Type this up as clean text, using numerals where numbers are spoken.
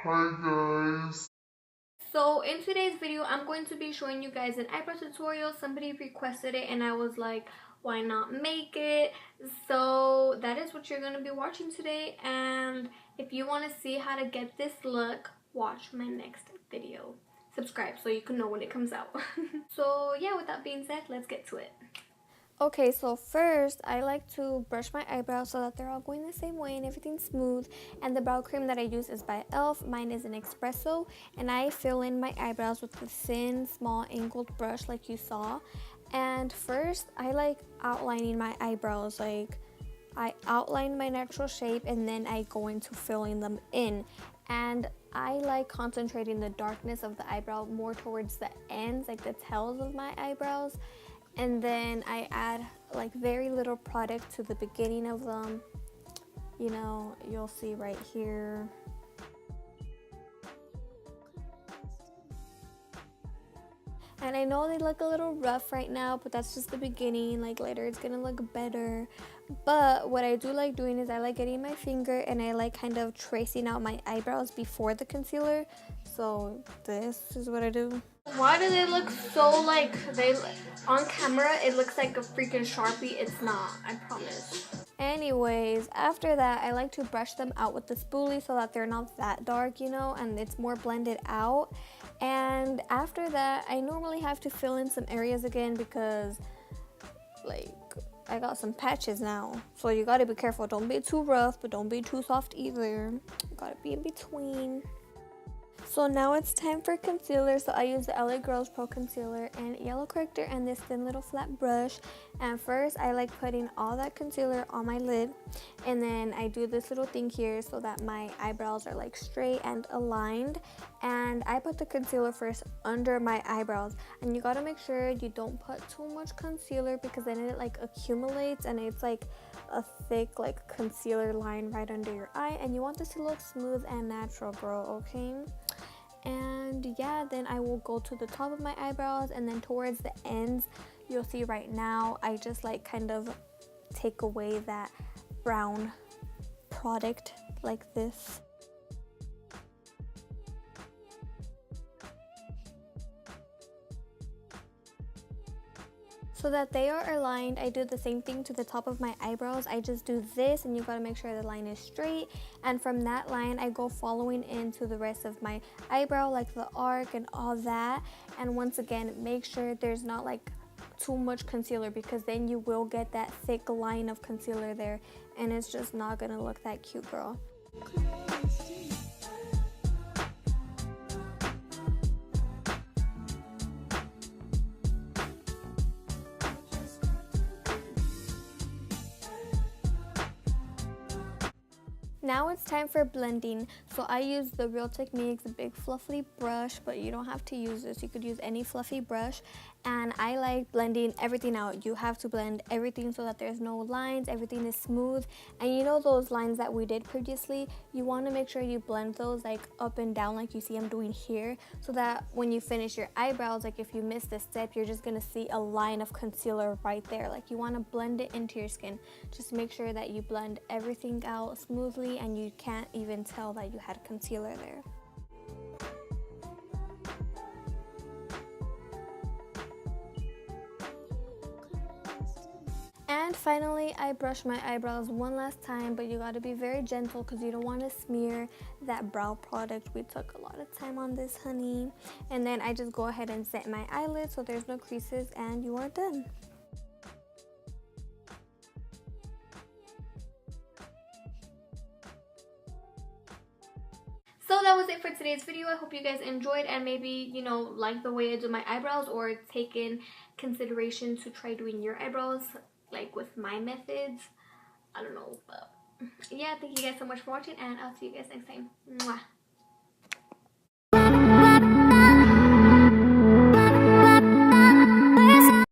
Hi guys. So in today's video, I'm going to be showing you guys an eyebrow tutorial. Somebody requested it and I was like, why not make it? So that is what you're going to be watching today. And if you want to see how to get this look, watch my next video. Subscribe so you can know when it comes out. So yeah, with that being said, let's get to it. Okay, so first I like to brush my eyebrows so that they're all going the same way and everything's smooth. And the brow cream that I use is by e.l.f. Mine is an espresso, and I fill in my eyebrows with the thin, small, angled brush like you saw. And first I like outlining my eyebrows. Like, I outline my natural shape and then I go into filling them in. And I like concentrating the darkness of the eyebrow more towards the ends, like the tails of my eyebrows. And then I add like very little product to the beginning of them. You know, you'll see right here. And I know they look a little rough right now, but that's just the beginning. Like later it's gonna look better. But what I do like doing is I like getting my finger and I like kind of tracing out my eyebrows before the concealer. So this is what I do. Why do they look so like on camera it looks like a freaking Sharpie? It's not, I promise. Anyways, after that I like to brush them out with the spoolie so that they're not that dark, you know, and it's more blended out. And after that I normally have to fill in some areas again because like I got some patches now, so you gotta be careful. Don't be too rough, but don't be too soft either. You gotta be in between. So now it's time for concealer. So I use the LA Girls Pro Concealer and Yellow Corrector and this thin little flat brush. And first I like putting all that concealer on my lid, and then I do this little thing here so that my eyebrows are like straight and aligned. And I put the concealer first under my eyebrows, and you gotta make sure you don't put too much concealer because then it like accumulates and it's like a thick like concealer line right under your eye, and you want this to look smooth and natural, girl, okay? And yeah, then I will go to the top of my eyebrows, and then towards the ends you'll see right now I just like kind of take away that brown product like this. So that they are aligned, I do the same thing to the top of my eyebrows. I just do this, and you gotta make sure the line is straight. And from that line, I go following into the rest of my eyebrow, like the arc and all that. And once again, make sure there's not like too much concealer, because then you will get that thick line of concealer there, and it's just not gonna look that cute, girl. Now it's time for blending. So I use the Real Techniques big fluffy brush, but you don't have to use this. You could use any fluffy brush. And I like blending everything out. You have to blend everything so that there's no lines, everything is smooth. And you know those lines that we did previously, you want to make sure you blend those like up and down like you see I'm doing here, so that when you finish your eyebrows, like if you miss this step, you're just going to see a line of concealer right there. Like you want to blend it into your skin. Just make sure that you blend everything out smoothly and you can't even tell that you had concealer there. And finally, I brush my eyebrows one last time, but you gotta be very gentle because you don't want to smear that brow product. We took a lot of time on this, honey. And then I just go ahead and set my eyelids so there's no creases, and you are done. So that was it for today's video. I hope you guys enjoyed and maybe, you know, like the way I do my eyebrows, or take in consideration to try doing your eyebrows like with my methods. I don't know, but yeah, thank you guys so much for watching, and I'll see you guys next time. Mwah.